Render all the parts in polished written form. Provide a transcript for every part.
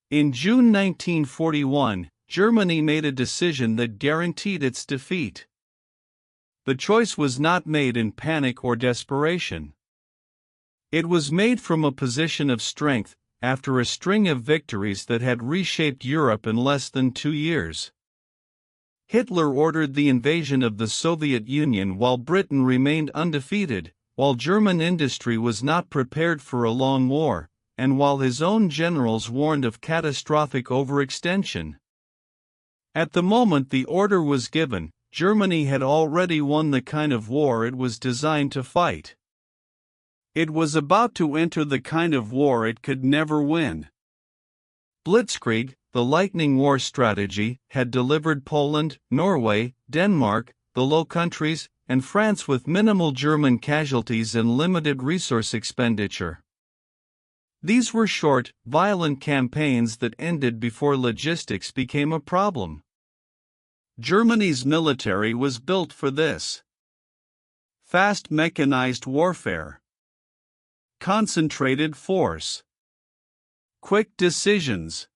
In June 1941, Germany made a decision that guaranteed its defeat. The choice was not made in panic or desperation. It was made from a position of strength, after a string of victories that had reshaped Europe in less than 2 years. Hitler ordered the invasion of the Soviet Union while Britain remained undefeated, while German industry was not prepared for a long war, and while his own generals warned of catastrophic overextension. At the moment the order was given, Germany had already won the kind of war it was designed to fight. It was about to enter the kind of war it could never win. Blitzkrieg, the lightning war strategy, had delivered Poland, Norway, Denmark, the Low Countries, and France with minimal German casualties and limited resource expenditure. These were short, violent campaigns that ended before logistics became a problem. Germany's military was built for this. Fast mechanized warfare. Concentrated force. Quick decisions.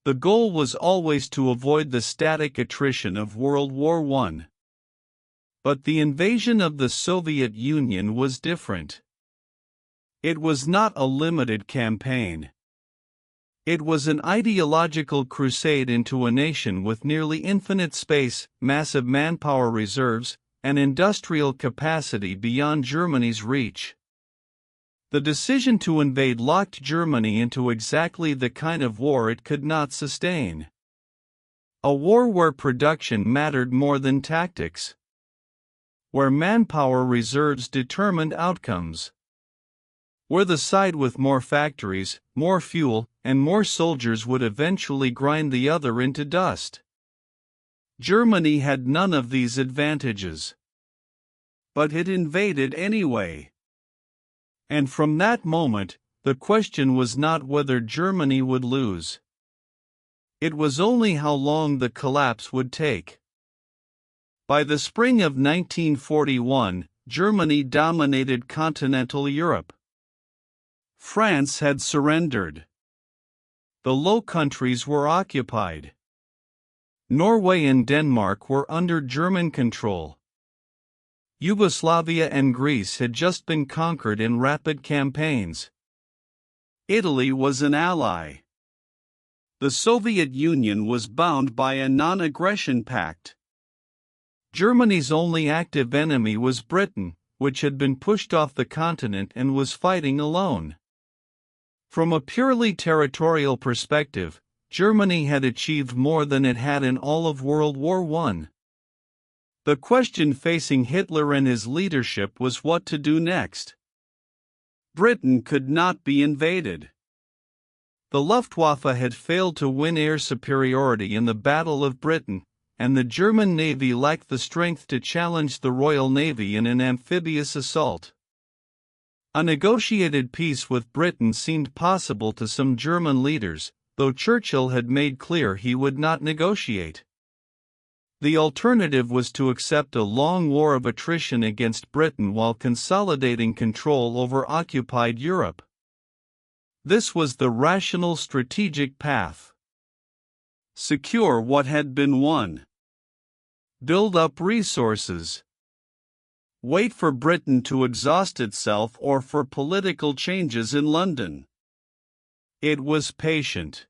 The goal was always to avoid the static attrition of World War I. But the invasion of the Soviet Union was different. It was not a limited campaign. It was an ideological crusade into a nation with nearly infinite space, massive manpower reserves, and industrial capacity beyond Germany's reach. The decision to invade locked Germany into exactly the kind of war it could not sustain. A war where production mattered more than tactics. Where manpower reserves determined outcomes. Where the side with more factories, more fuel, and more soldiers would eventually grind the other into dust. Germany had none of these advantages. But it invaded anyway. And from that moment, the question was not whether Germany would lose. It was only how long the collapse would take. By the spring of 1941, Germany dominated continental Europe. France had surrendered. The Low Countries were occupied. Norway and Denmark were under German control. Yugoslavia and Greece had just been conquered in rapid campaigns. Italy was an ally. The Soviet Union was bound by a non-aggression pact. Germany's only active enemy was Britain, which had been pushed off the continent and was fighting alone. From a purely territorial perspective, Germany had achieved more than it had in all of World War I. The question facing Hitler and his leadership was what to do next. Britain could not be invaded. The Luftwaffe had failed to win air superiority in the Battle of Britain, and the German Navy lacked the strength to challenge the Royal Navy in an amphibious assault. A negotiated peace with Britain seemed possible to some German leaders, though Churchill had made clear he would not negotiate. The alternative was to accept a long war of attrition against Britain while consolidating control over occupied Europe. This was the rational strategic path. Secure what had been won. Build up resources. Wait for Britain to exhaust itself or for political changes in London. It was patient.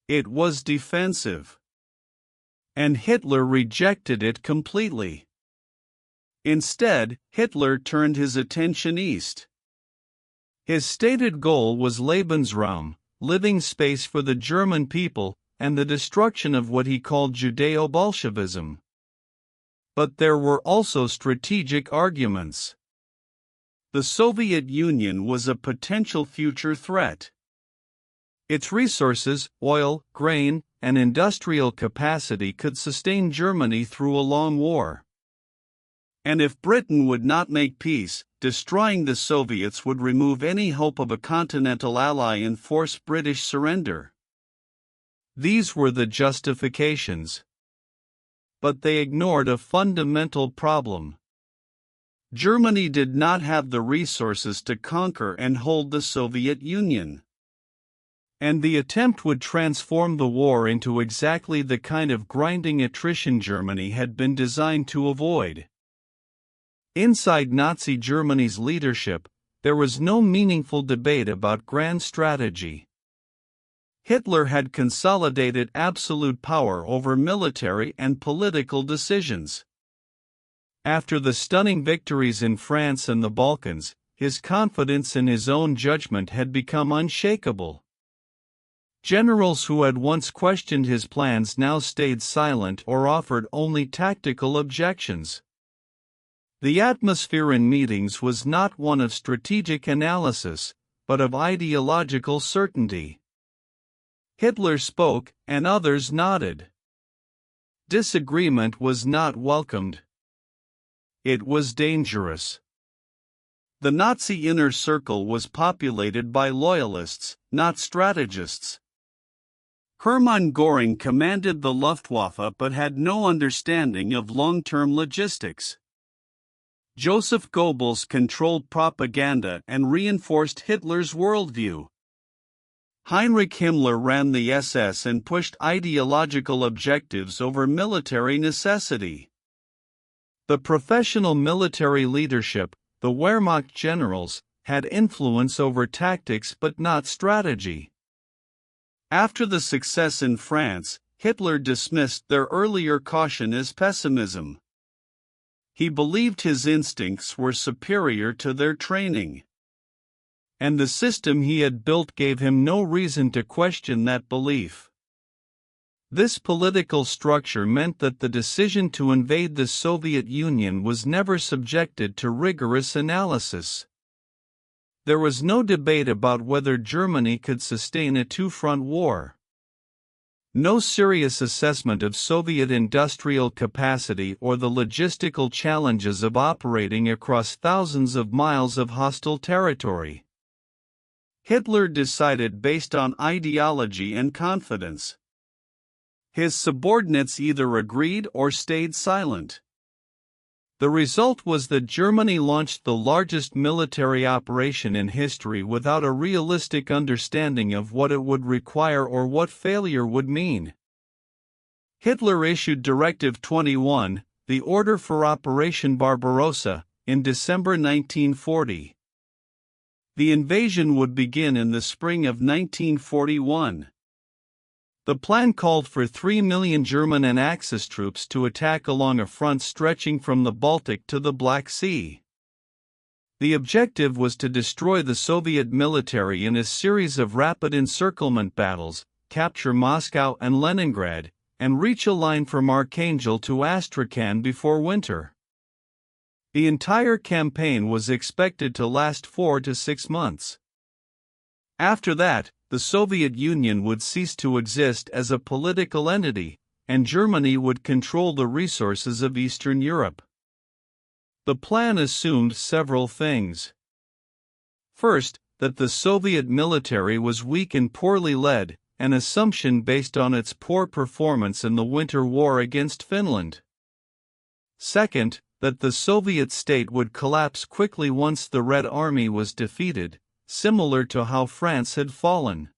It was defensive. And Hitler rejected it completely. Instead, Hitler turned his attention east. His stated goal was Lebensraum, living space for the German people, and the destruction of what he called Judeo-Bolshevism. But there were also strategic arguments. The Soviet Union was a potential future threat. Its resources, oil, grain, and industrial capacity could sustain Germany through a long war. And if Britain would not make peace, destroying the Soviets would remove any hope of a continental ally and force British surrender. These were the justifications. But they ignored a fundamental problem. Germany did not have the resources to conquer and hold the Soviet Union. And the attempt would transform the war into exactly the kind of grinding attrition Germany had been designed to avoid. Inside Nazi Germany's leadership, there was no meaningful debate about grand strategy. Hitler had consolidated absolute power over military and political decisions. After the stunning victories in France and the Balkans, his confidence in his own judgment had become unshakable. Generals who had once questioned his plans now stayed silent or offered only tactical objections. The atmosphere in meetings was not one of strategic analysis, but of ideological certainty. Hitler spoke, and others nodded. Disagreement was not welcomed. It was dangerous. The Nazi inner circle was populated by loyalists, not strategists. Hermann Göring commanded the Luftwaffe but had no understanding of long-term logistics. Joseph Goebbels controlled propaganda and reinforced Hitler's worldview. Heinrich Himmler ran the SS and pushed ideological objectives over military necessity. The professional military leadership, the Wehrmacht generals, had influence over tactics but not strategy. After the success in France, Hitler dismissed their earlier caution as pessimism. He believed his instincts were superior to their training. And the system he had built gave him no reason to question that belief. This political structure meant that the decision to invade the Soviet Union was never subjected to rigorous analysis. There was no debate about whether Germany could sustain a two-front war. No serious assessment of Soviet industrial capacity or the logistical challenges of operating across thousands of miles of hostile territory. Hitler decided based on ideology and confidence. His subordinates either agreed or stayed silent. The result was that Germany launched the largest military operation in history without a realistic understanding of what it would require or what failure would mean. Hitler issued Directive 21, the order for Operation Barbarossa, in December 1940. The invasion would begin in the spring of 1941. The plan called for 3 million German and Axis troops to attack along a front stretching from the Baltic to the Black Sea. The objective was to destroy the Soviet military in a series of rapid encirclement battles, capture Moscow and Leningrad, and reach a line from Archangel to Astrakhan before winter. The entire campaign was expected to last 4 to 6 months. After that, the Soviet Union would cease to exist as a political entity, and Germany would control the resources of Eastern Europe. The plan assumed several things. First, that the Soviet military was weak and poorly led, an assumption based on its poor performance in the Winter War against Finland. Second, that the Soviet state would collapse quickly once the Red Army was defeated, similar to how France had fallen.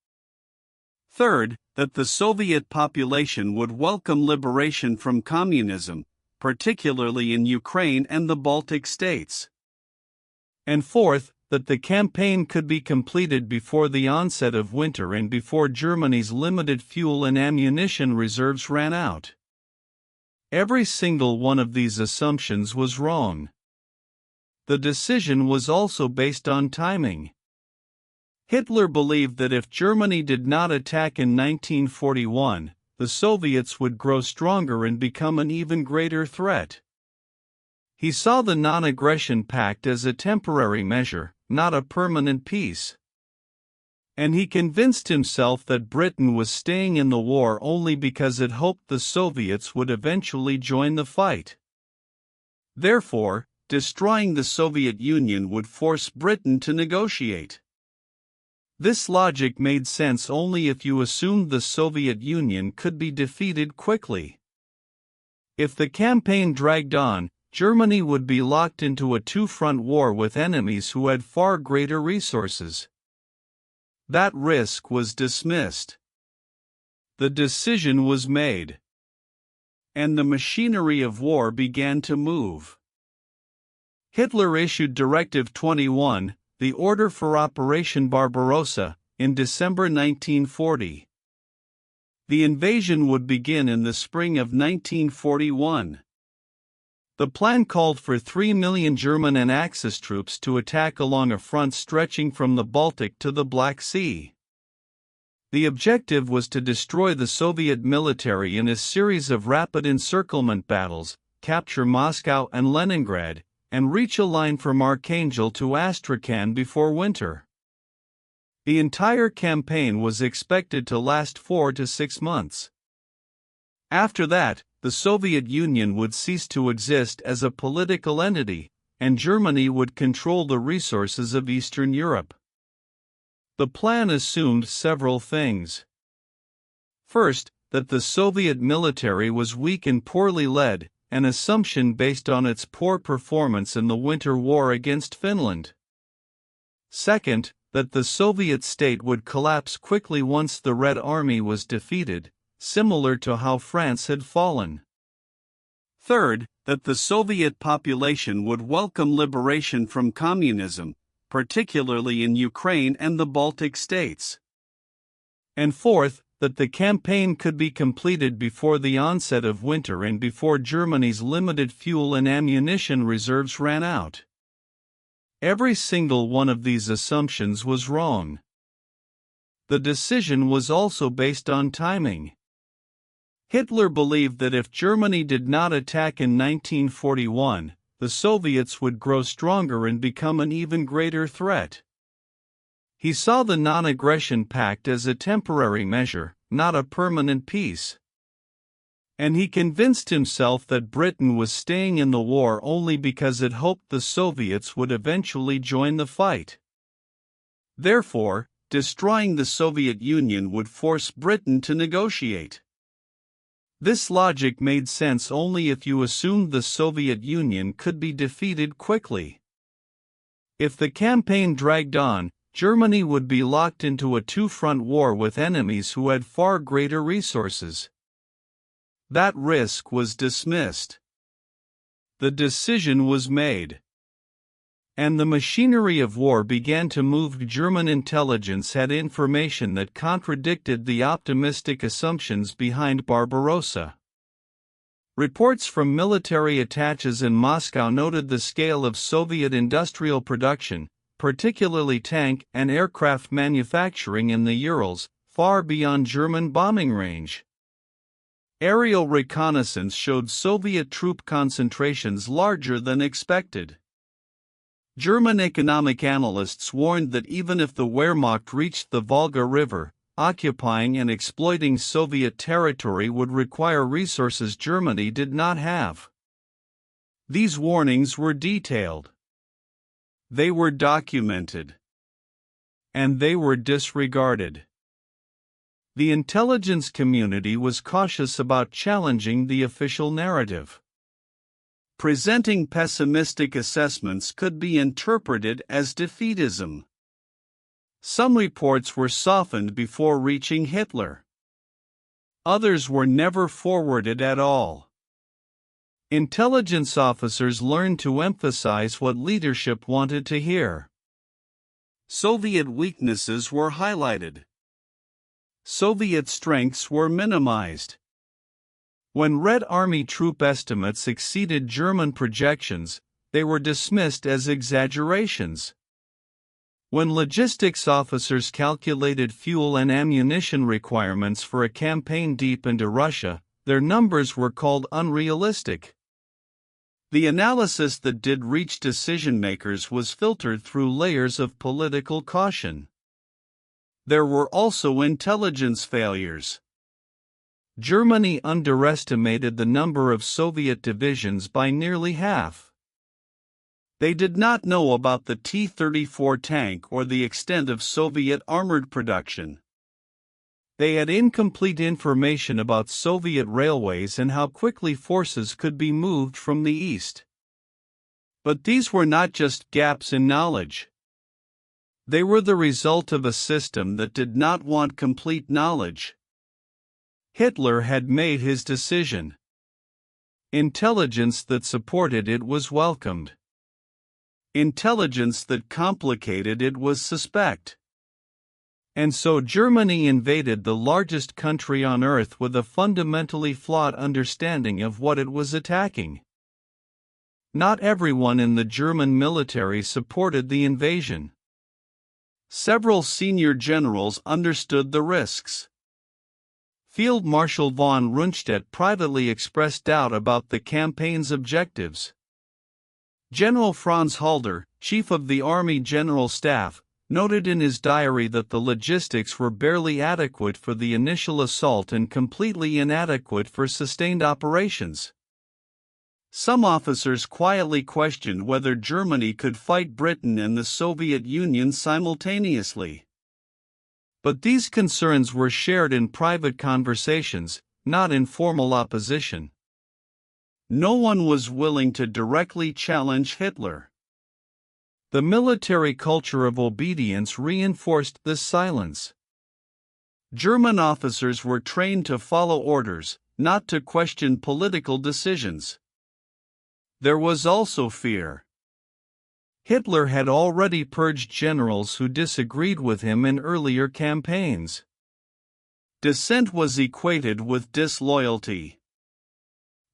Third, that the Soviet population would welcome liberation from communism, particularly in Ukraine and the Baltic states. And fourth, that the campaign could be completed before the onset of winter and before Germany's limited fuel and ammunition reserves ran out. Every single one of these assumptions was wrong. The decision was also based on timing. Hitler believed that if Germany did not attack in 1941, the Soviets would grow stronger and become an even greater threat. He saw the non-aggression pact as a temporary measure, not a permanent peace. And he convinced himself that Britain was staying in the war only because it hoped the Soviets would eventually join the fight. Therefore, destroying the Soviet Union would force Britain to negotiate. This logic made sense only if you assumed the Soviet Union could be defeated quickly. If the campaign dragged on, Germany would be locked into a two-front war with enemies who had far greater resources. That risk was dismissed. The decision was made. And the machinery of war began to move. Hitler issued Directive 21, the order for Operation Barbarossa, in December 1940. The invasion would begin in the spring of 1941. The plan called for 3 million German and Axis troops to attack along a front stretching from the Baltic to the Black Sea. The objective was to destroy the Soviet military in a series of rapid encirclement battles, capture Moscow and Leningrad, and reach a line from Archangel to Astrakhan before winter. The entire campaign was expected to last 4 to 6 months. After that, the Soviet Union would cease to exist as a political entity, and Germany would control the resources of Eastern Europe. The plan assumed several things. First, that the Soviet military was weak and poorly led, an assumption based on its poor performance in the Winter War against Finland. Second, that the Soviet state would collapse quickly once the Red Army was defeated, similar to how France had fallen. Third, that the Soviet population would welcome liberation from communism, particularly in Ukraine and the Baltic states. And fourth, that the campaign could be completed before the onset of winter and before Germany's limited fuel and ammunition reserves ran out. Every single one of these assumptions was wrong. The decision was also based on timing. Hitler believed that if Germany did not attack in 1941, the Soviets would grow stronger and become an even greater threat. He saw the non-aggression pact as a temporary measure, not a permanent peace. And he convinced himself that Britain was staying in the war only because it hoped the Soviets would eventually join the fight. Therefore, destroying the Soviet Union would force Britain to negotiate. This logic made sense only if you assumed the Soviet Union could be defeated quickly. If the campaign dragged on, Germany would be locked into a two-front war with enemies who had far greater resources. That risk was dismissed. The decision was made. And the machinery of war began to move. German intelligence had information that contradicted the optimistic assumptions behind Barbarossa. Reports from military attaches in Moscow noted the scale of Soviet industrial production, particularly tank and aircraft manufacturing in the Urals, far beyond German bombing range. Aerial reconnaissance showed Soviet troop concentrations larger than expected. German economic analysts warned that even if the Wehrmacht reached the Volga River, occupying and exploiting Soviet territory would require resources Germany did not have. These warnings were detailed. They were documented. And they were disregarded. The intelligence community was cautious about challenging the official narrative. Presenting pessimistic assessments could be interpreted as defeatism. Some reports were softened before reaching Hitler. Others were never forwarded at all. Intelligence officers learned to emphasize what leadership wanted to hear. Soviet weaknesses were highlighted. Soviet strengths were minimized. When Red Army troop estimates exceeded German projections, they were dismissed as exaggerations. When logistics officers calculated fuel and ammunition requirements for a campaign deep into Russia, their numbers were called unrealistic. The analysis that did reach decision-makers was filtered through layers of political caution. There were also intelligence failures. Germany underestimated the number of Soviet divisions by nearly half. They did not know about the T-34 tank or the extent of Soviet armored production. They had incomplete information about Soviet railways and how quickly forces could be moved from the east. But these were not just gaps in knowledge. They were the result of a system that did not want complete knowledge. Hitler had made his decision. Intelligence that supported it was welcomed. Intelligence that complicated it was suspect. And so Germany invaded the largest country on earth with a fundamentally flawed understanding of what it was attacking. Not everyone in the German military supported the invasion. Several senior generals understood the risks. Field Marshal von Rundstedt privately expressed doubt about the campaign's objectives. General Franz Halder, chief of the Army General Staff, noted in his diary that the logistics were barely adequate for the initial assault and completely inadequate for sustained operations. Some officers quietly questioned whether Germany could fight Britain and the Soviet Union simultaneously. But these concerns were shared in private conversations, not in formal opposition. No one was willing to directly challenge Hitler. The military culture of obedience reinforced this silence. German officers were trained to follow orders, not to question political decisions. There was also fear. Hitler had already purged generals who disagreed with him in earlier campaigns. Dissent was equated with disloyalty.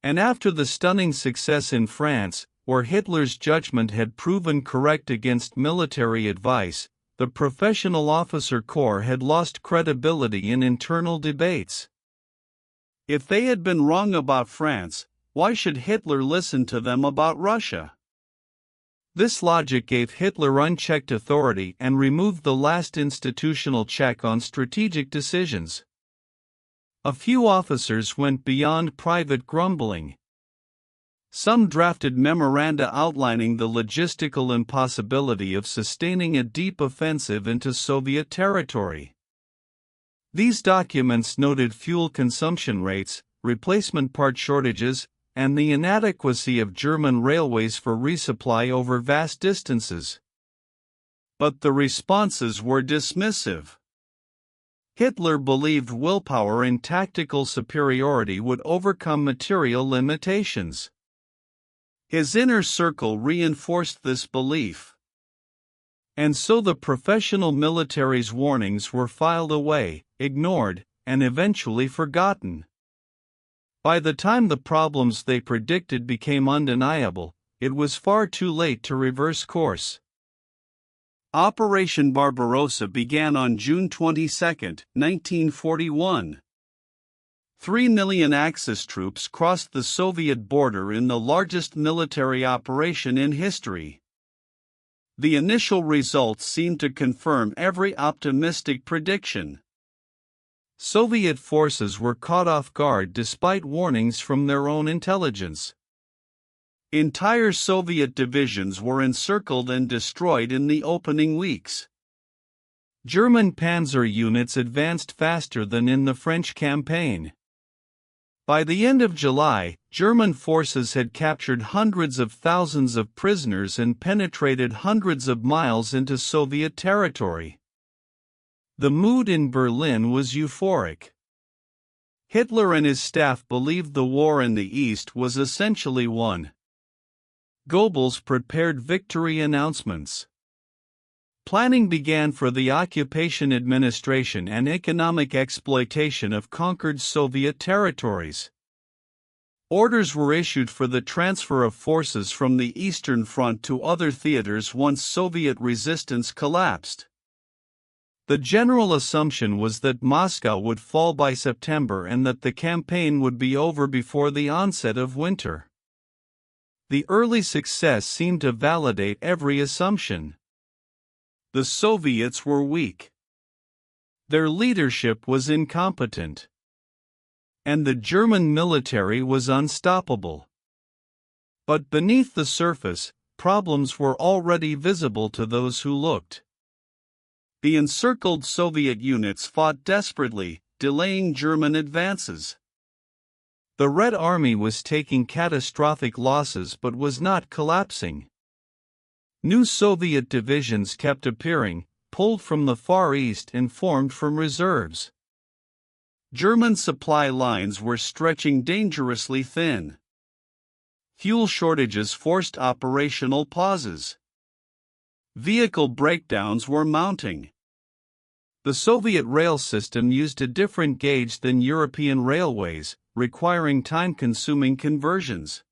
And after the stunning success in France, where Hitler's judgment had proven correct against military advice, the professional officer corps had lost credibility in internal debates. If they had been wrong about France, why should Hitler listen to them about Russia? This logic gave Hitler unchecked authority and removed the last institutional check on strategic decisions. A few officers went beyond private grumbling. Some drafted memoranda outlining the logistical impossibility of sustaining a deep offensive into Soviet territory. These documents noted fuel consumption rates, replacement part shortages, and the inadequacy of German railways for resupply over vast distances. But the responses were dismissive. Hitler believed willpower and tactical superiority would overcome material limitations. His inner circle reinforced this belief. And so the professional military's warnings were filed away, ignored, and eventually forgotten. By the time the problems they predicted became undeniable, it was far too late to reverse course. Operation Barbarossa began on June 22, 1941. 3 million Axis troops crossed the Soviet border in the largest military operation in history. The initial results seemed to confirm every optimistic prediction. Soviet forces were caught off guard despite warnings from their own intelligence. Entire Soviet divisions were encircled and destroyed in the opening weeks. German panzer units advanced faster than in the French campaign. By the end of July, German forces had captured hundreds of thousands of prisoners and penetrated hundreds of miles into Soviet territory. The mood in Berlin was euphoric. Hitler and his staff believed the war in the East was essentially won. Goebbels prepared victory announcements. Planning began for the occupation administration and economic exploitation of conquered Soviet territories. Orders were issued for the transfer of forces from the Eastern Front to other theaters once Soviet resistance collapsed. The general assumption was that Moscow would fall by September and that the campaign would be over before the onset of winter. The early success seemed to validate every assumption. The Soviets were weak. Their leadership was incompetent. And the German military was unstoppable. But beneath the surface, problems were already visible to those who looked. The encircled Soviet units fought desperately, delaying German advances. The Red Army was taking catastrophic losses but was not collapsing. New Soviet divisions kept appearing, pulled from the Far East and formed from reserves. German supply lines were stretching dangerously thin. Fuel shortages forced operational pauses. Vehicle breakdowns were mounting. The Soviet rail system used a different gauge than European railways, requiring time-consuming conversions.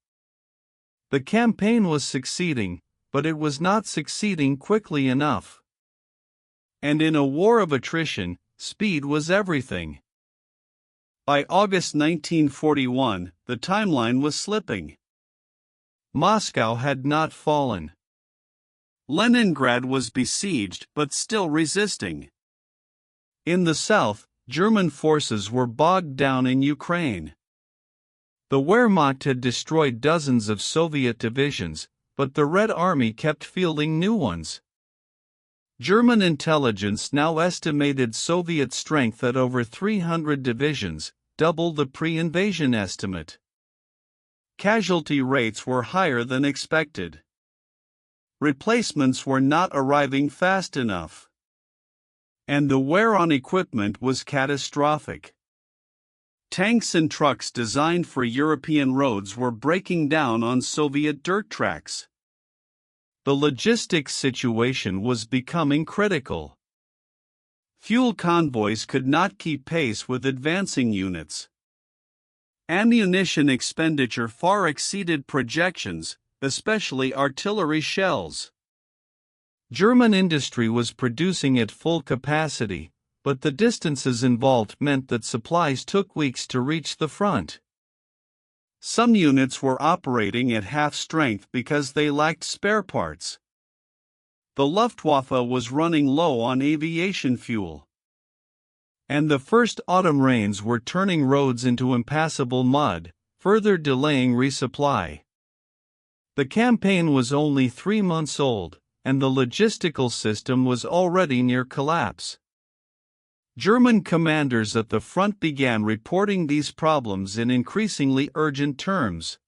The campaign was succeeding, but it was not succeeding quickly enough. And in a war of attrition, speed was everything. By August 1941, the timeline was slipping. Moscow had not fallen. Leningrad was besieged but still resisting. In the south, German forces were bogged down in Ukraine. The Wehrmacht had destroyed dozens of Soviet divisions, but the Red Army kept fielding new ones. German intelligence now estimated Soviet strength at over 300 divisions, double the pre-invasion estimate. Casualty rates were higher than expected. Replacements were not arriving fast enough. And the wear on equipment was catastrophic. Tanks and trucks designed for European roads were breaking down on Soviet dirt tracks. The logistics situation was becoming critical. Fuel convoys could not keep pace with advancing units. Ammunition expenditure far exceeded projections, especially artillery shells. German industry was producing at full capacity, but the distances involved meant that supplies took weeks to reach the front. Some units were operating at half strength because they lacked spare parts. The Luftwaffe was running low on aviation fuel. And the first autumn rains were turning roads into impassable mud, further delaying resupply. The campaign was only 3 months old, and the logistical system was already near collapse. German commanders at the front began reporting these problems in increasingly urgent terms.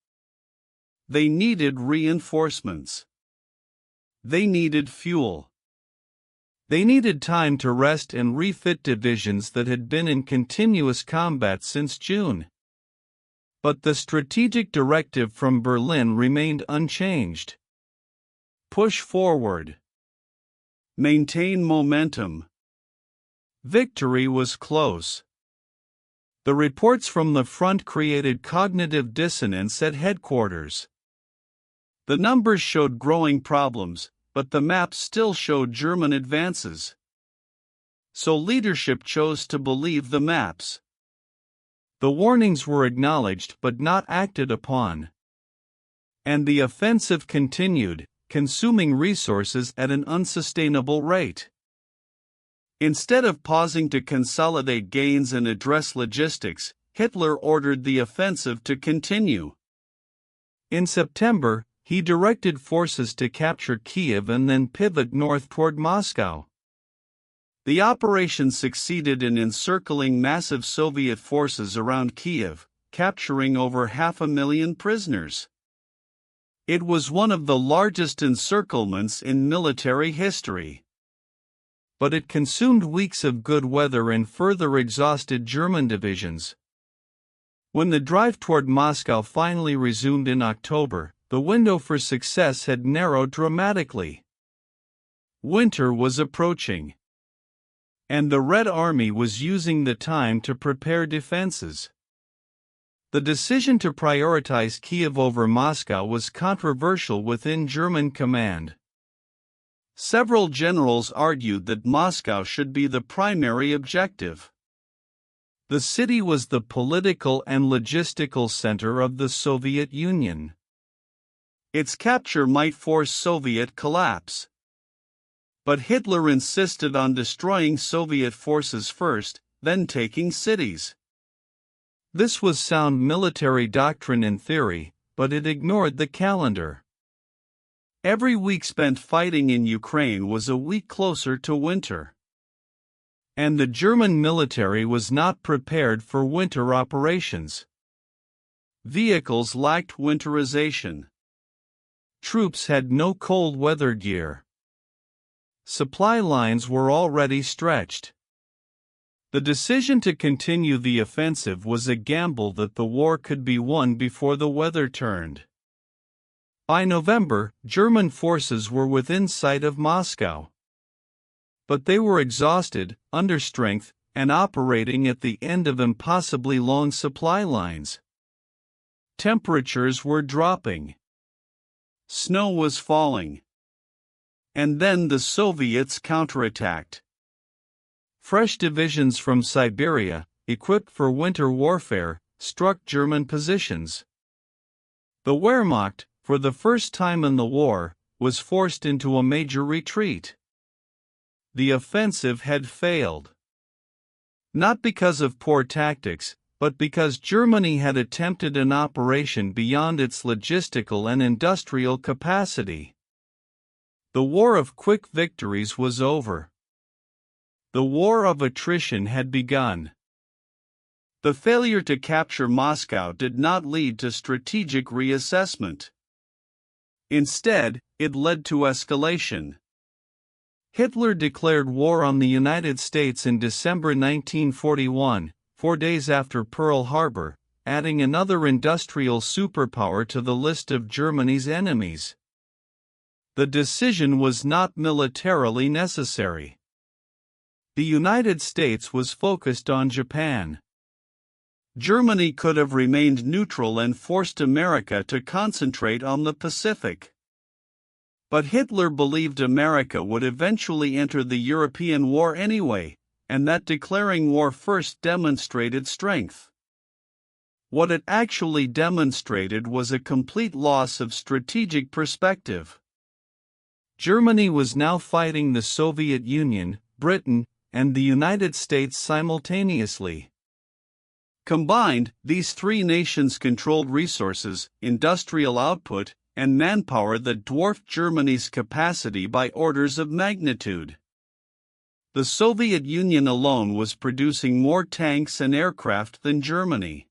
They needed reinforcements. They needed fuel. They needed time to rest and refit divisions that had been in continuous combat since June. But the strategic directive from Berlin remained unchanged. Push forward. Maintain momentum. Victory was close. The reports from the front created cognitive dissonance at headquarters. The numbers showed growing problems, but the maps still showed German advances. So leadership chose to believe the maps. The warnings were acknowledged but not acted upon. And the offensive continued, consuming resources at an unsustainable rate. Instead of pausing to consolidate gains and address logistics, Hitler ordered the offensive to continue. In September, he directed forces to capture Kiev and then pivot north toward Moscow. The operation succeeded in encircling massive Soviet forces around Kiev, capturing over 500,000 prisoners. It was one of the largest encirclements in military history. But it consumed weeks of good weather and further exhausted German divisions. When the drive toward Moscow finally resumed in October, the window for success had narrowed dramatically. Winter was approaching. And the Red Army was using the time to prepare defenses. The decision to prioritize Kiev over Moscow was controversial within German command. Several generals argued that Moscow should be the primary objective. The city was the political and logistical center of the Soviet Union. Its capture might force Soviet collapse. But Hitler insisted on destroying Soviet forces first, then taking cities. This was sound military doctrine in theory, but it ignored the calendar. Every week spent fighting in Ukraine was a week closer to winter. And the German military was not prepared for winter operations. Vehicles lacked winterization. Troops had no cold weather gear. Supply lines were already stretched. The decision to continue the offensive was a gamble that the war could be won before the weather turned. By November, German forces were within sight of Moscow. But they were exhausted, under strength, and operating at the end of impossibly long supply lines. Temperatures were dropping. Snow was falling. And then the Soviets counterattacked. Fresh divisions from Siberia, equipped for winter warfare, struck German positions. The Wehrmacht, for the first time in the war, was forced into a major retreat. The offensive had failed. Not because of poor tactics, but because Germany had attempted an operation beyond its logistical and industrial capacity. The war of quick victories was over. The war of attrition had begun. The failure to capture Moscow did not lead to strategic reassessment. Instead, it led to escalation. Hitler declared war on the United States in December 1941, 4 days after Pearl Harbor, adding another industrial superpower to the list of Germany's enemies. The decision was not militarily necessary. The United States was focused on Japan. Germany could have remained neutral and forced America to concentrate on the Pacific. But Hitler believed America would eventually enter the European war anyway, and that declaring war first demonstrated strength. What it actually demonstrated was a complete loss of strategic perspective. Germany was now fighting the Soviet Union, Britain, and the United States simultaneously. Combined, these three nations controlled resources, industrial output, and manpower that dwarfed Germany's capacity by orders of magnitude. The Soviet Union alone was producing more tanks and aircraft than Germany.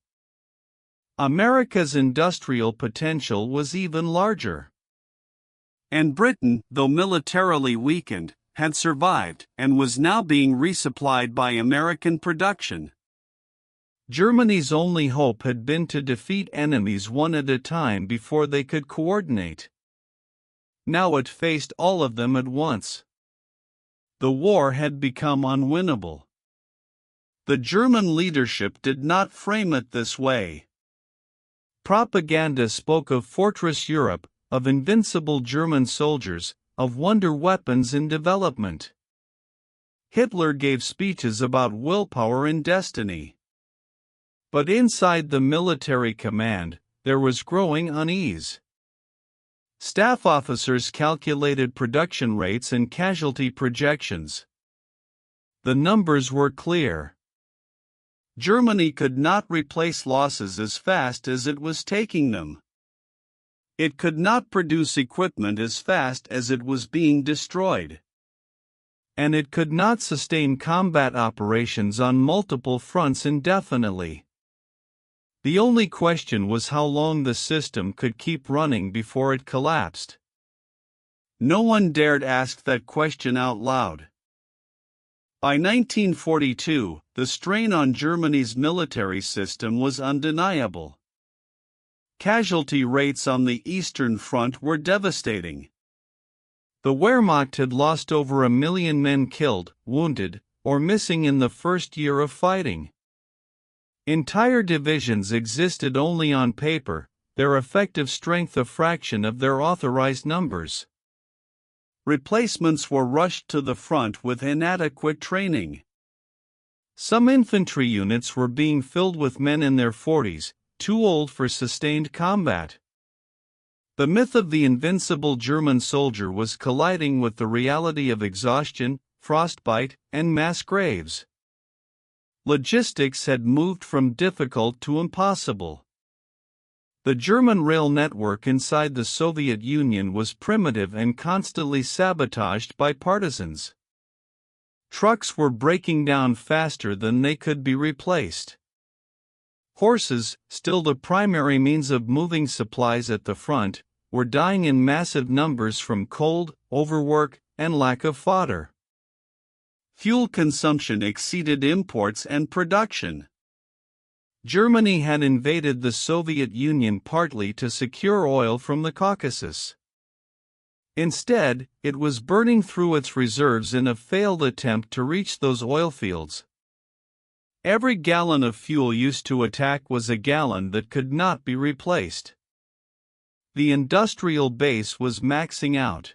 America's industrial potential was even larger. And Britain, though militarily weakened, had survived and was now being resupplied by American production. Germany's only hope had been to defeat enemies one at a time before they could coordinate. Now it faced all of them at once. The war had become unwinnable. The German leadership did not frame it this way. Propaganda spoke of Fortress Europe, of invincible German soldiers, of wonder weapons in development. Hitler gave speeches about willpower and destiny. But inside the military command, there was growing unease. Staff officers calculated production rates and casualty projections. The numbers were clear. Germany could not replace losses as fast as it was taking them. It could not produce equipment as fast as it was being destroyed. And it could not sustain combat operations on multiple fronts indefinitely. The only question was how long the system could keep running before it collapsed. No one dared ask that question out loud. By 1942, the strain on Germany's military system was undeniable. Casualty rates on the Eastern Front were devastating. The Wehrmacht had lost over 1 million men killed, wounded, or missing in the first year of fighting. Entire divisions existed only on paper, their effective strength a fraction of their authorized numbers. Replacements were rushed to the front with inadequate training. Some infantry units were being filled with men in their 40s, too old for sustained combat. The myth of the invincible German soldier was colliding with the reality of exhaustion, frostbite, and mass graves. Logistics had moved from difficult to impossible. The German rail network inside the Soviet Union was primitive and constantly sabotaged by partisans. Trucks were breaking down faster than they could be replaced. Horses, still the primary means of moving supplies at the front, were dying in massive numbers from cold, overwork, and lack of fodder. Fuel consumption exceeded imports and production. Germany had invaded the Soviet Union partly to secure oil from the Caucasus. Instead, it was burning through its reserves in a failed attempt to reach those oil fields. Every gallon of fuel used to attack was a gallon that could not be replaced. The industrial base was maxing out.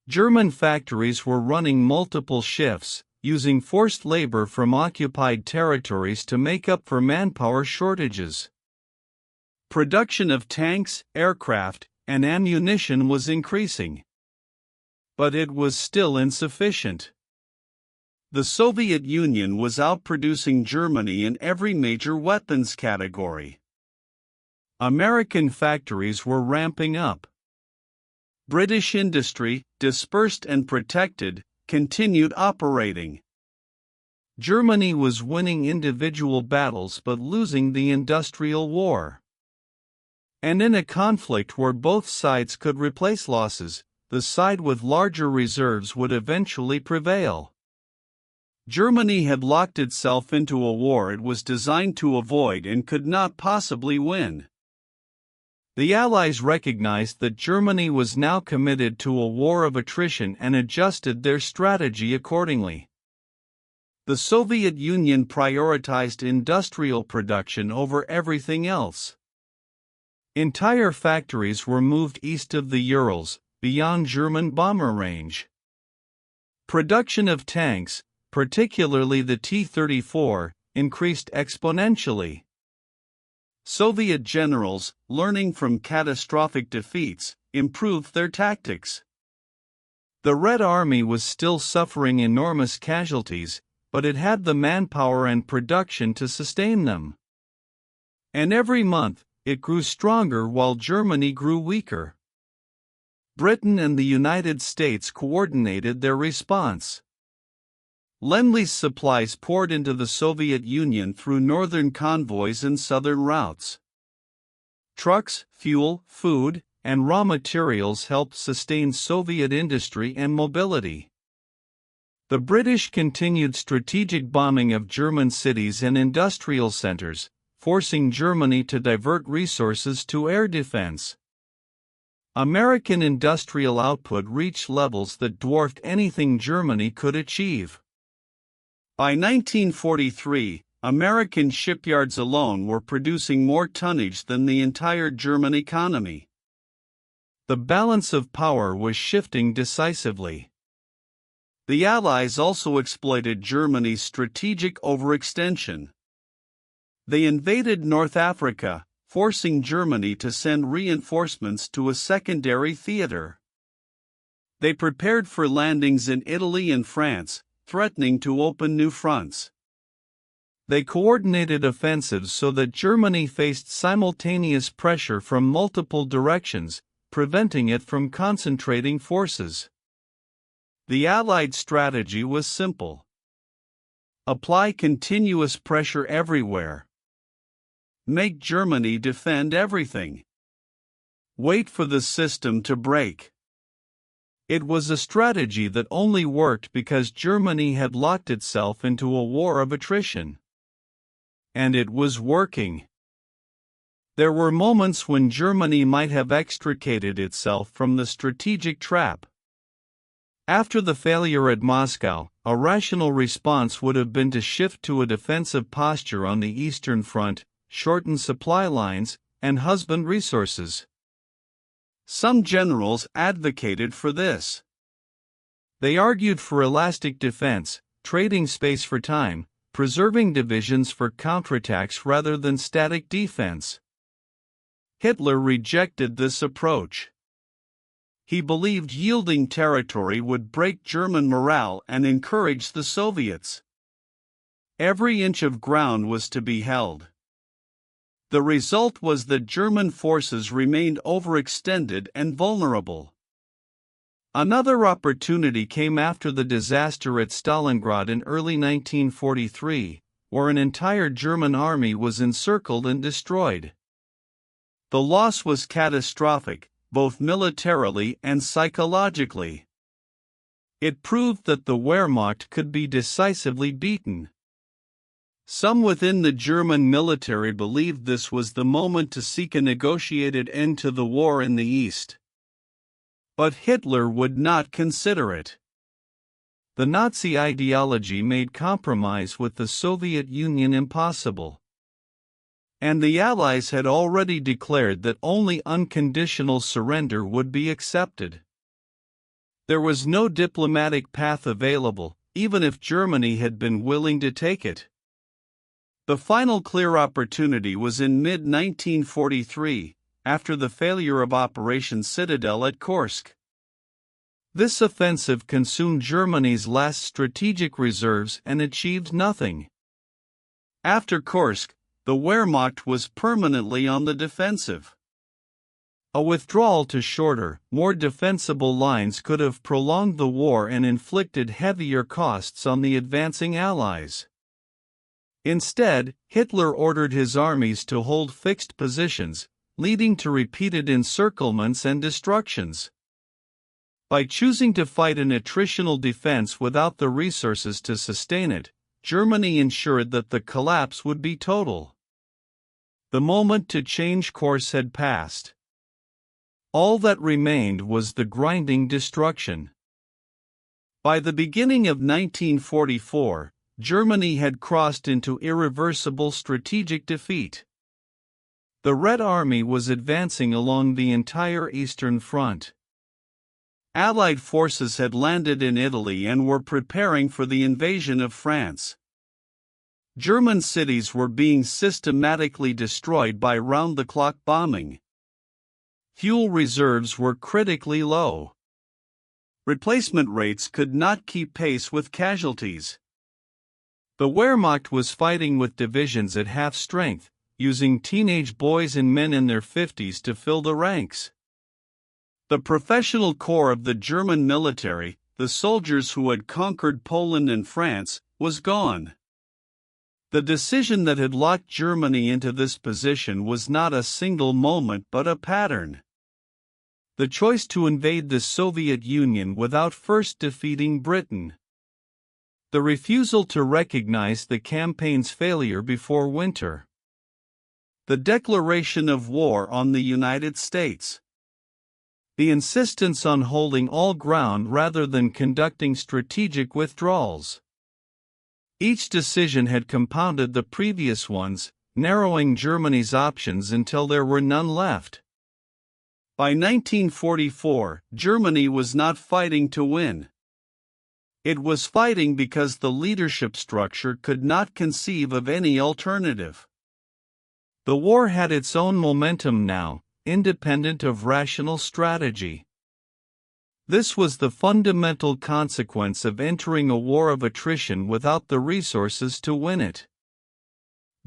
German factories were running multiple shifts, using forced labor from occupied territories to make up for manpower shortages. Production of tanks, aircraft, and ammunition was increasing. But it was still insufficient. The Soviet Union was outproducing Germany in every major weapons category. American factories were ramping up. British industry, dispersed and protected, continued operating. Germany was winning individual battles but losing the industrial war. And in a conflict where both sides could replace losses, the side with larger reserves would eventually prevail. Germany had locked itself into a war it was designed to avoid and could not possibly win. The Allies recognized that Germany was now committed to a war of attrition and adjusted their strategy accordingly. The Soviet Union prioritized industrial production over everything else. Entire factories were moved east of the Urals, beyond German bomber range. Production of tanks, particularly the T-34, increased exponentially. Soviet generals, learning from catastrophic defeats, improved their tactics. The Red Army was still suffering enormous casualties, but it had the manpower and production to sustain them. And every month, it grew stronger while Germany grew weaker. Britain and the United States coordinated their response. Lend-Lease supplies poured into the Soviet Union through northern convoys and southern routes. Trucks, fuel, food, and raw materials helped sustain Soviet industry and mobility. The British continued strategic bombing of German cities and industrial centers, forcing Germany to divert resources to air defense. American industrial output reached levels that dwarfed anything Germany could achieve. By 1943, American shipyards alone were producing more tonnage than the entire German economy. The balance of power was shifting decisively. The Allies also exploited Germany's strategic overextension. They invaded North Africa, forcing Germany to send reinforcements to a secondary theater. They prepared for landings in Italy and France, threatening to open new fronts. They coordinated offensives so that Germany faced simultaneous pressure from multiple directions, preventing it from concentrating forces. The Allied strategy was simple. Apply continuous pressure everywhere. Make Germany defend everything. Wait for the system to break. It was a strategy that only worked because Germany had locked itself into a war of attrition. And it was working. There were moments when Germany might have extricated itself from the strategic trap. After the failure at Moscow, a rational response would have been to shift to a defensive posture on the Eastern Front, shorten supply lines, and husband resources. Some generals advocated for this. They argued for elastic defense, trading space for time, preserving divisions for counterattacks rather than static defense. Hitler rejected this approach. He believed yielding territory would break German morale and encourage the Soviets. Every inch of ground was to be held. The result was that German forces remained overextended and vulnerable. Another opportunity came after the disaster at Stalingrad in early 1943, where an entire German army was encircled and destroyed. The loss was catastrophic, both militarily and psychologically. It proved that the Wehrmacht could be decisively beaten. Some within the German military believed this was the moment to seek a negotiated end to the war in the East. But Hitler would not consider it. The Nazi ideology made compromise with the Soviet Union impossible. And the Allies had already declared that only unconditional surrender would be accepted. There was no diplomatic path available, even if Germany had been willing to take it. The final clear opportunity was in mid-1943, after the failure of Operation Citadel at Kursk. This offensive consumed Germany's last strategic reserves and achieved nothing. After Kursk, the Wehrmacht was permanently on the defensive. A withdrawal to shorter, more defensible lines could have prolonged the war and inflicted heavier costs on the advancing Allies. Instead, Hitler ordered his armies to hold fixed positions, leading to repeated encirclements and destructions. By choosing to fight an attritional defense without the resources to sustain it, Germany ensured that the collapse would be total. The moment to change course had passed. All that remained was the grinding destruction. By the beginning of 1944, Germany had crossed into irreversible strategic defeat. The Red Army was advancing along the entire Eastern Front. Allied forces had landed in Italy and were preparing for the invasion of France. German cities were being systematically destroyed by round-the-clock bombing. Fuel reserves were critically low. Replacement rates could not keep pace with casualties. The Wehrmacht was fighting with divisions at half strength, using teenage boys and men in their 50s to fill the ranks. The professional core of the German military, the soldiers who had conquered Poland and France, was gone. The decision that had locked Germany into this position was not a single moment but a pattern. The choice to invade the Soviet Union without first defeating Britain. The refusal to recognize the campaign's failure before winter. The declaration of war on the United States. The insistence on holding all ground rather than conducting strategic withdrawals. Each decision had compounded the previous ones, narrowing Germany's options until there were none left. By 1944, Germany was not fighting to win. It was fighting because the leadership structure could not conceive of any alternative. The war had its own momentum now, independent of rational strategy. This was the fundamental consequence of entering a war of attrition without the resources to win it.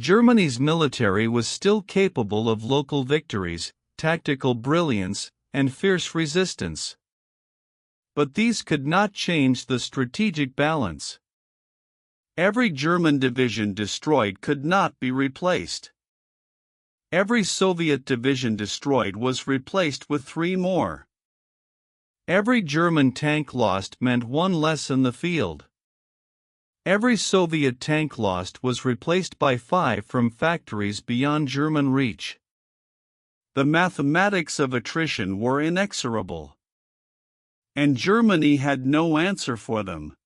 Germany's military was still capable of local victories, tactical brilliance, and fierce resistance. But these could not change the strategic balance. Every German division destroyed could not be replaced. Every Soviet division destroyed was replaced with 3 more. Every German tank lost meant 1 less in the field. Every Soviet tank lost was replaced by 5 from factories beyond German reach. The mathematics of attrition were inexorable. And Germany had no answer for them.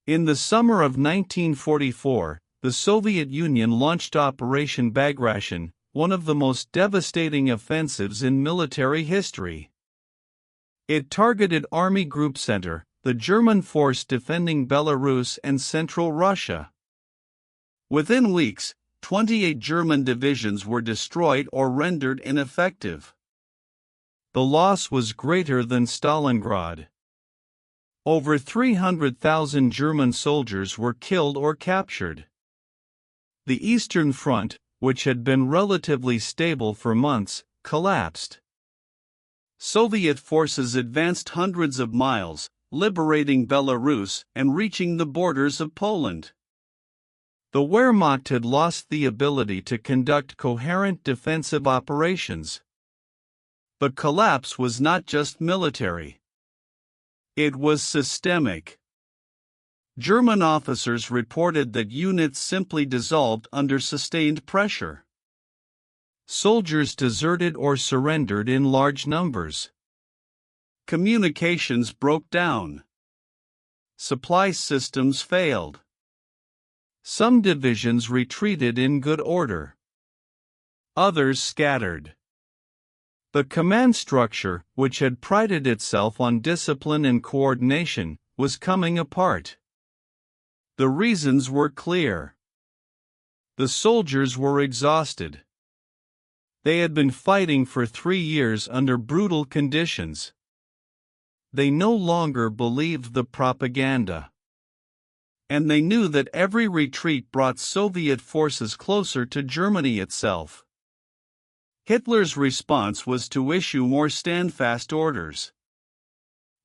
In the summer of 1944, the Soviet Union launched Operation Bagration, one of the most devastating offensives in military history. It targeted Army Group Center, the German force defending Belarus and Central Russia. Within weeks, 28 German divisions were destroyed or rendered ineffective. The loss was greater than Stalingrad. Over 300,000 German soldiers were killed or captured. The Eastern Front, which had been relatively stable for months, collapsed. Soviet forces advanced hundreds of miles, liberating Belarus and reaching the borders of Poland. The Wehrmacht had lost the ability to conduct coherent defensive operations. But collapse was not just military. It was systemic. German officers reported that units simply dissolved under sustained pressure. Soldiers deserted or surrendered in large numbers. Communications broke down. Supply systems failed. Some divisions retreated in good order. Others scattered. The command structure, which had prided itself on discipline and coordination, was coming apart. The reasons were clear. The soldiers were exhausted. They had been fighting for 3 years under brutal conditions. They no longer believed the propaganda. And they knew that every retreat brought Soviet forces closer to Germany itself. Hitler's response was to issue more standfast orders.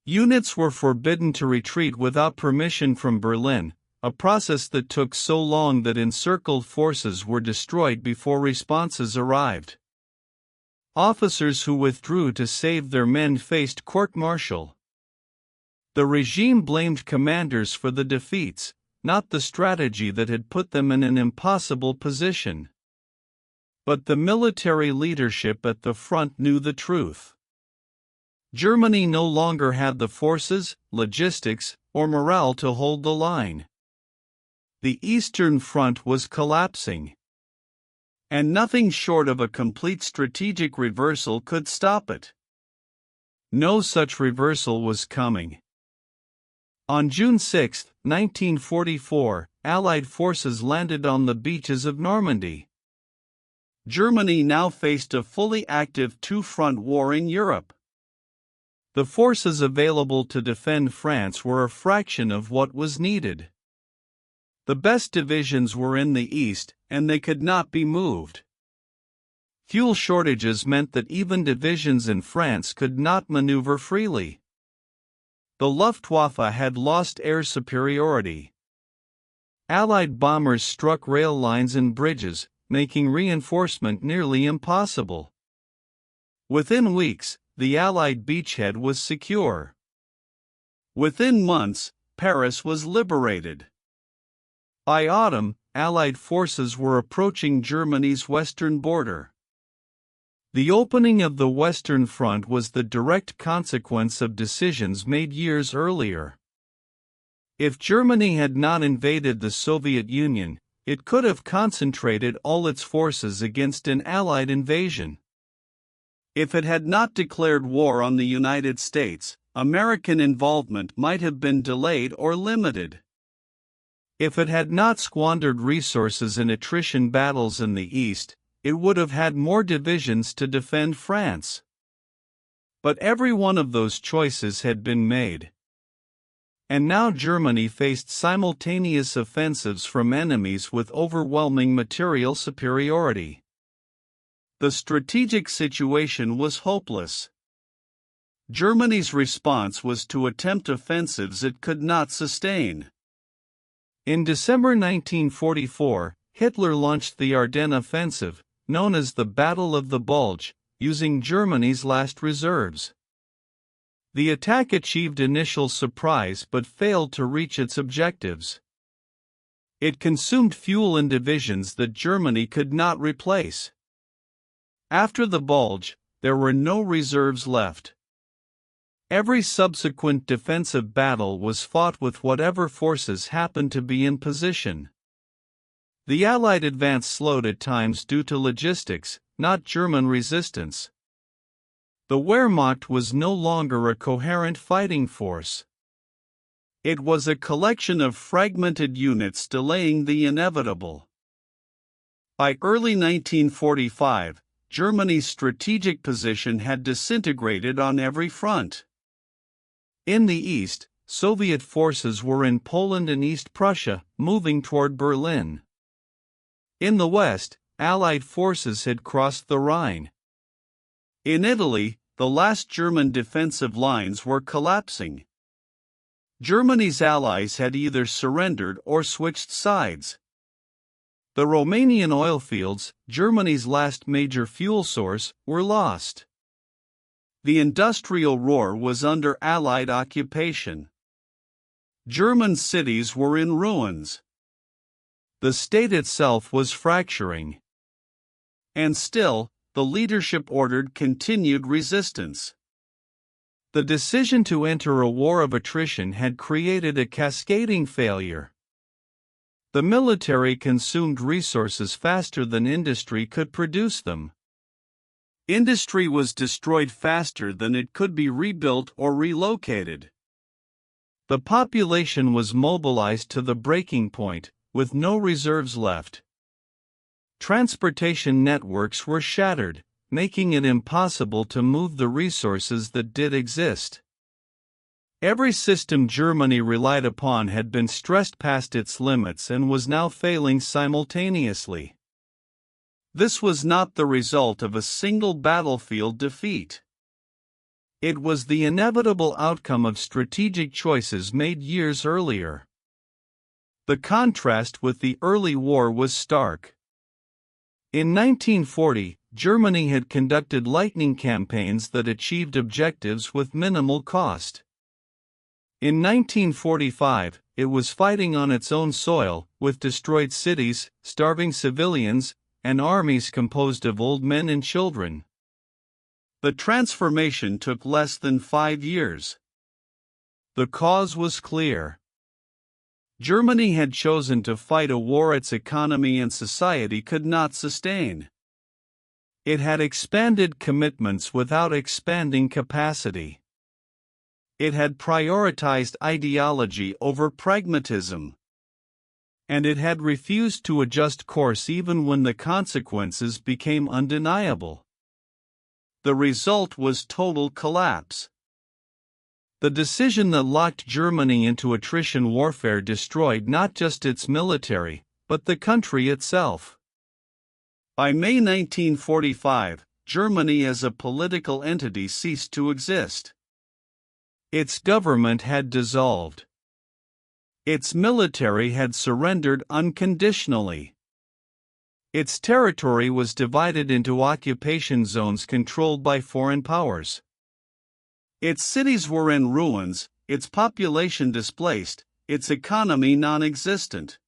Units were forbidden to retreat without permission from Berlin, a process that took so long that encircled forces were destroyed before responses arrived. Officers who withdrew to save their men faced court-martial. The regime blamed commanders for the defeats, not the strategy that had put them in an impossible position. But the military leadership at the front knew the truth. Germany no longer had the forces, logistics, or morale to hold the line. The Eastern Front was collapsing. And nothing short of a complete strategic reversal could stop it. No such reversal was coming. On June 6, 1944, Allied forces landed on the beaches of Normandy. Germany now faced a fully active two-front war in Europe. The forces available to defend France were a fraction of what was needed. The best divisions were in the east, and they could not be moved. Fuel shortages meant that even divisions in France could not maneuver freely. The Luftwaffe had lost air superiority. Allied bombers struck rail lines and bridges, making reinforcement nearly impossible. Within weeks, the Allied beachhead was secure. Within months, Paris was liberated. By autumn, Allied forces were approaching Germany's western border. The opening of the Western Front was the direct consequence of decisions made years earlier. If Germany had not invaded the Soviet Union, it could have concentrated all its forces against an Allied invasion. If it had not declared war on the United States, American involvement might have been delayed or limited. If it had not squandered resources in attrition battles in the East, it would have had more divisions to defend France. But every one of those choices had been made. And now Germany faced simultaneous offensives from enemies with overwhelming material superiority. The strategic situation was hopeless. Germany's response was to attempt offensives it could not sustain. In December 1944, Hitler launched the Ardennes Offensive, known as the Battle of the Bulge, using Germany's last reserves. The attack achieved initial surprise but failed to reach its objectives. It consumed fuel in divisions that Germany could not replace. After the Bulge, there were no reserves left. Every subsequent defensive battle was fought with whatever forces happened to be in position. The Allied advance slowed at times due to logistics, not German resistance. The Wehrmacht was no longer a coherent fighting force. It was a collection of fragmented units delaying the inevitable. By early 1945, Germany's strategic position had disintegrated on every front. In the east, Soviet forces were in Poland and East Prussia, moving toward Berlin. In the west, Allied forces had crossed the Rhine. In Italy, the last German defensive lines were collapsing. Germany's allies had either surrendered or switched sides. The Romanian oil fields, Germany's last major fuel source, were lost. The industrial roar was under Allied occupation. German cities were in ruins. The state itself was fracturing. And still, the leadership ordered continued resistance. The decision to enter a war of attrition had created a cascading failure. The military consumed resources faster than industry could produce them. Industry was destroyed faster than it could be rebuilt or relocated. The population was mobilized to the breaking point, with no reserves left. Transportation networks were shattered, making it impossible to move the resources that did exist. Every system Germany relied upon had been stressed past its limits and was now failing simultaneously. This was not the result of a single battlefield defeat. It was the inevitable outcome of strategic choices made years earlier. The contrast with the early war was stark. In 1940, Germany had conducted lightning campaigns that achieved objectives with minimal cost. In 1945, it was fighting on its own soil, with destroyed cities, starving civilians, and armies composed of old men and children. The transformation took less than 5 years. The cause was clear. Germany had chosen to fight a war its economy and society could not sustain. It had expanded commitments without expanding capacity. It had prioritized ideology over pragmatism. And it had refused to adjust course even when the consequences became undeniable. The result was total collapse. The decision that locked Germany into attrition warfare destroyed not just its military, but the country itself. By May 1945, Germany as a political entity ceased to exist. Its government had dissolved. Its military had surrendered unconditionally. Its territory was divided into occupation zones controlled by foreign powers. Its cities were in ruins, its population displaced, its economy non-existent.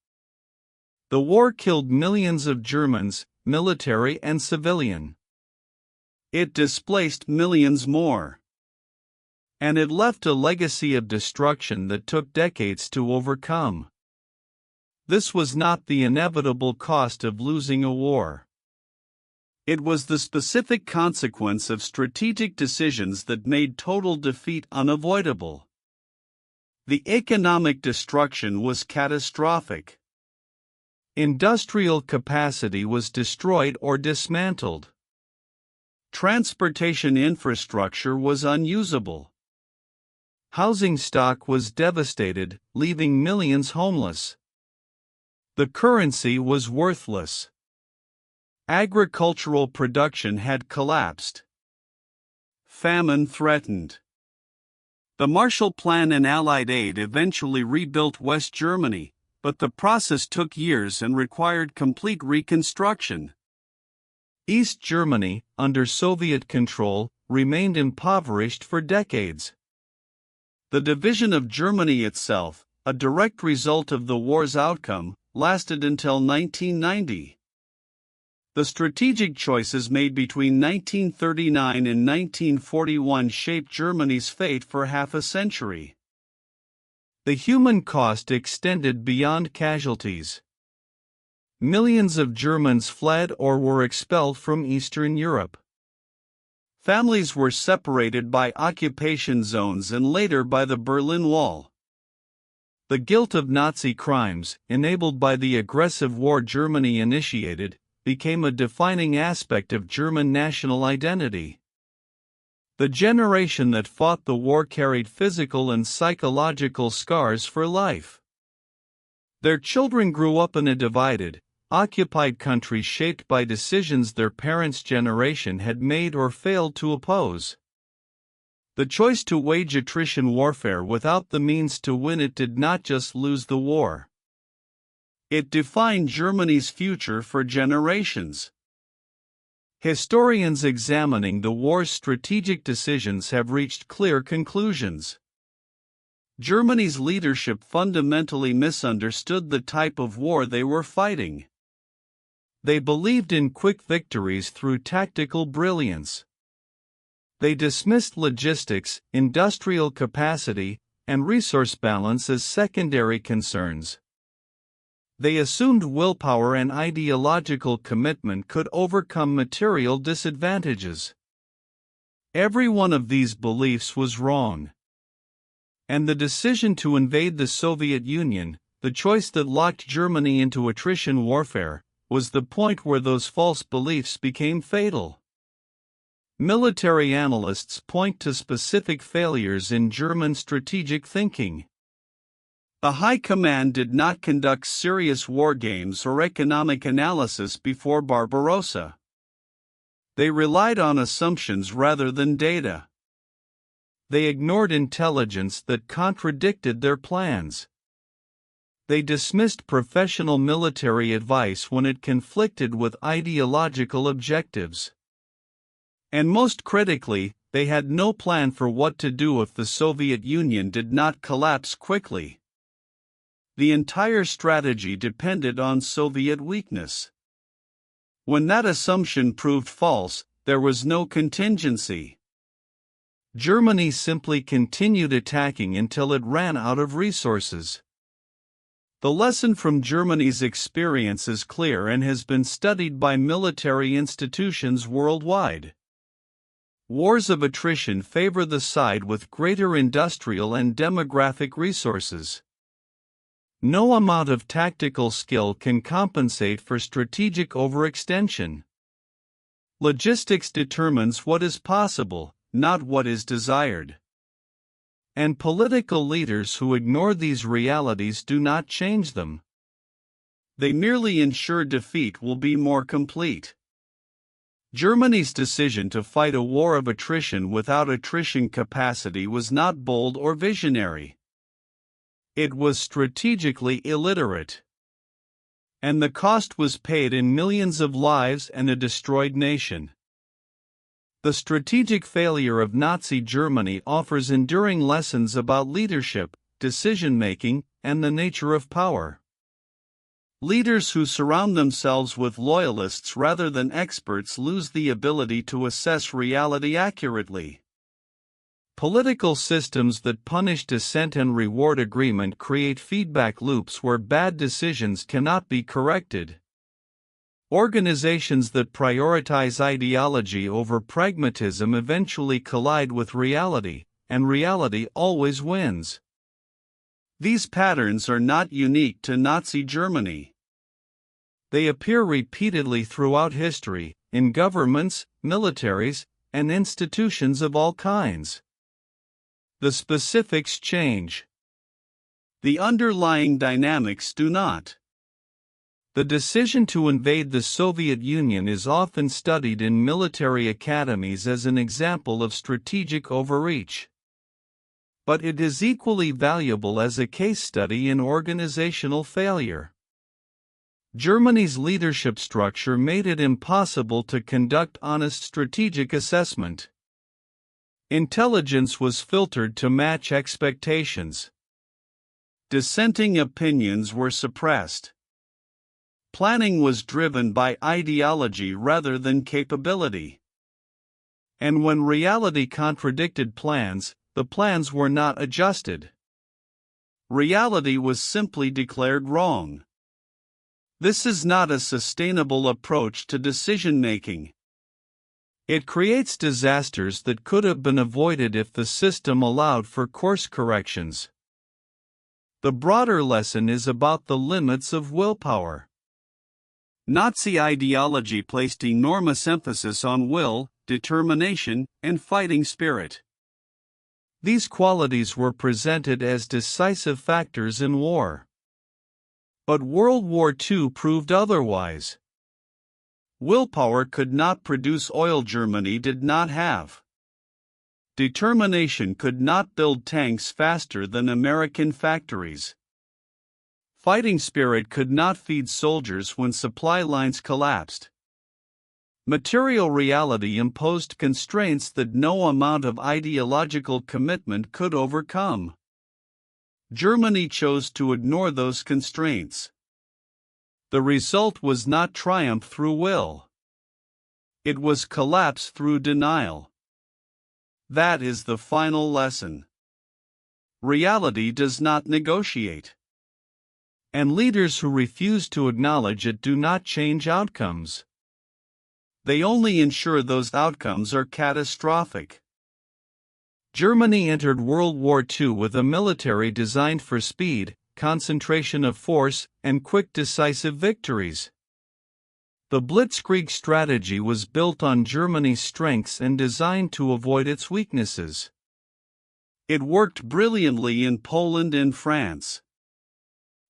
The war killed millions of Germans, military and civilian. It displaced millions more. And it left a legacy of destruction that took decades to overcome. This was not the inevitable cost of losing a war. It was the specific consequence of strategic decisions that made total defeat unavoidable. The economic destruction was catastrophic. Industrial capacity was destroyed or dismantled. Transportation infrastructure was unusable. Housing stock was devastated, leaving millions homeless. The currency was worthless. Agricultural production had collapsed. Famine threatened. The Marshall Plan and Allied aid eventually rebuilt West Germany, but the process took years and required complete reconstruction. East Germany, under Soviet control, remained impoverished for decades. The division of Germany itself, a direct result of the war's outcome, lasted until 1990. The strategic choices made between 1939 and 1941 shaped Germany's fate for half a century. The human cost extended beyond casualties. Millions of Germans fled or were expelled from Eastern Europe. Families were separated by occupation zones and later by the Berlin Wall. The guilt of Nazi crimes, enabled by the aggressive war Germany initiated, became a defining aspect of German national identity. The generation that fought the war carried physical and psychological scars for life. Their children grew up in a divided, occupied country shaped by decisions their parents' generation had made or failed to oppose. The choice to wage attrition warfare without the means to win it did not just lose the war. It defined Germany's future for generations. Historians examining the war's strategic decisions have reached clear conclusions. Germany's leadership fundamentally misunderstood the type of war they were fighting. They believed in quick victories through tactical brilliance. They dismissed logistics, industrial capacity, and resource balance as secondary concerns. They assumed willpower and ideological commitment could overcome material disadvantages. Every one of these beliefs was wrong. And the decision to invade the Soviet Union, the choice that locked Germany into attrition warfare, was the point where those false beliefs became fatal. Military analysts point to specific failures in German strategic thinking. The High Command did not conduct serious war games or economic analysis before Barbarossa. They relied on assumptions rather than data. They ignored intelligence that contradicted their plans. They dismissed professional military advice when it conflicted with ideological objectives. And most critically, they had no plan for what to do if the Soviet Union did not collapse quickly. The entire strategy depended on Soviet weakness. When that assumption proved false, there was no contingency. Germany simply continued attacking until it ran out of resources. The lesson from Germany's experience is clear and has been studied by military institutions worldwide. Wars of attrition favor the side with greater industrial and demographic resources. No amount of tactical skill can compensate for strategic overextension. Logistics determines what is possible, not what is desired. And political leaders who ignore these realities do not change them. They merely ensure defeat will be more complete. Germany's decision to fight a war of attrition without attrition capacity was not bold or visionary. It was strategically illiterate. And the cost was paid in millions of lives and a destroyed nation. The strategic failure of Nazi Germany offers enduring lessons about leadership, decision-making, and the nature of power. Leaders who surround themselves with loyalists rather than experts lose the ability to assess reality accurately. Political systems that punish dissent and reward agreement create feedback loops where bad decisions cannot be corrected. Organizations that prioritize ideology over pragmatism eventually collide with reality, and reality always wins. These patterns are not unique to Nazi Germany. They appear repeatedly throughout history, in governments, militaries, and institutions of all kinds. The specifics change. The underlying dynamics do not. The decision to invade the Soviet Union is often studied in military academies as an example of strategic overreach. But it is equally valuable as a case study in organizational failure. Germany's leadership structure made it impossible to conduct honest strategic assessment. Intelligence was filtered to match expectations. Dissenting opinions were suppressed. Planning was driven by ideology rather than capability. And when reality contradicted plans, the plans were not adjusted. Reality was simply declared wrong. This is not a sustainable approach to decision-making. It creates disasters that could have been avoided if the system allowed for course corrections. The broader lesson is about the limits of willpower. Nazi ideology placed enormous emphasis on will, determination, and fighting spirit. These qualities were presented as decisive factors in war. But World War II proved otherwise. Willpower could not produce oil Germany did not have. Determination could not build tanks faster than American factories. Fighting spirit could not feed soldiers when supply lines collapsed. Material reality imposed constraints that no amount of ideological commitment could overcome. Germany chose to ignore those constraints. The result was not triumph through will. It was collapse through denial. That is the final lesson. Reality does not negotiate. And leaders who refuse to acknowledge it do not change outcomes. They only ensure those outcomes are catastrophic. Germany entered World War II with a military designed for speed, concentration of force, and quick decisive victories. The blitzkrieg strategy was built on Germany's strengths and designed to avoid its weaknesses. It worked brilliantly in Poland and France.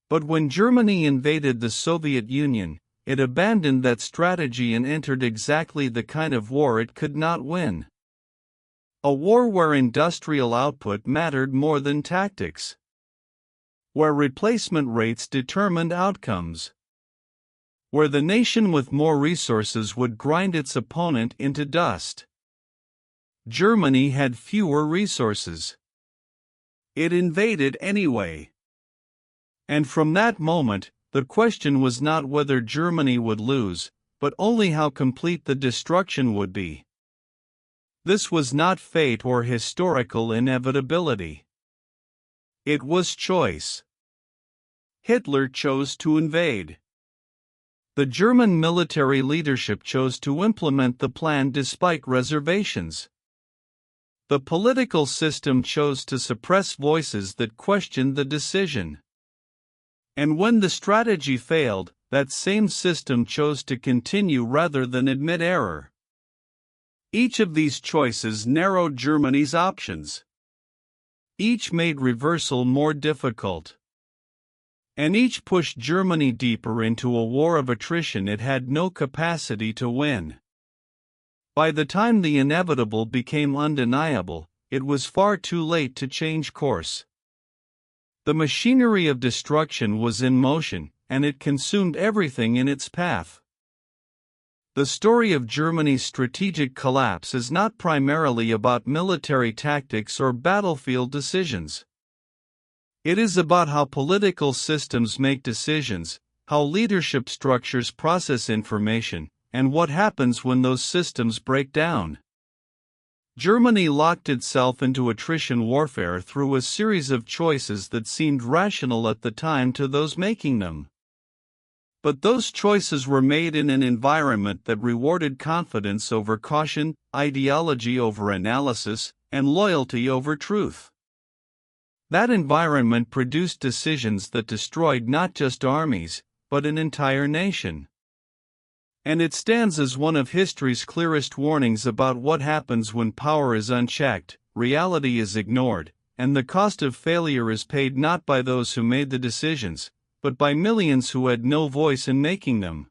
But when Germany invaded the Soviet Union, it abandoned that strategy and entered exactly the kind of war it could not win. A war where industrial output mattered more than tactics. Where replacement rates determined outcomes. Where the nation with more resources would grind its opponent into dust. Germany had fewer resources. It invaded anyway. And from that moment, the question was not whether Germany would lose, but only how complete the destruction would be. This was not fate or historical inevitability. It was choice. Hitler chose to invade. The German military leadership chose to implement the plan despite reservations. The political system chose to suppress voices that questioned the decision. And when the strategy failed, that same system chose to continue rather than admit error. Each of these choices narrowed Germany's options. Each made reversal more difficult. And each pushed Germany deeper into a war of attrition it had no capacity to win. By the time the inevitable became undeniable, it was far too late to change course. The machinery of destruction was in motion, and it consumed everything in its path. The story of Germany's strategic collapse is not primarily about military tactics or battlefield decisions. It is about how political systems make decisions, how leadership structures process information, and what happens when those systems break down. Germany locked itself into attrition warfare through a series of choices that seemed rational at the time to those making them. But those choices were made in an environment that rewarded confidence over caution, ideology over analysis, and loyalty over truth. That environment produced decisions that destroyed not just armies, but an entire nation. And it stands as one of history's clearest warnings about what happens when power is unchecked, reality is ignored, and the cost of failure is paid not by those who made the decisions, but by millions who had no voice in making them.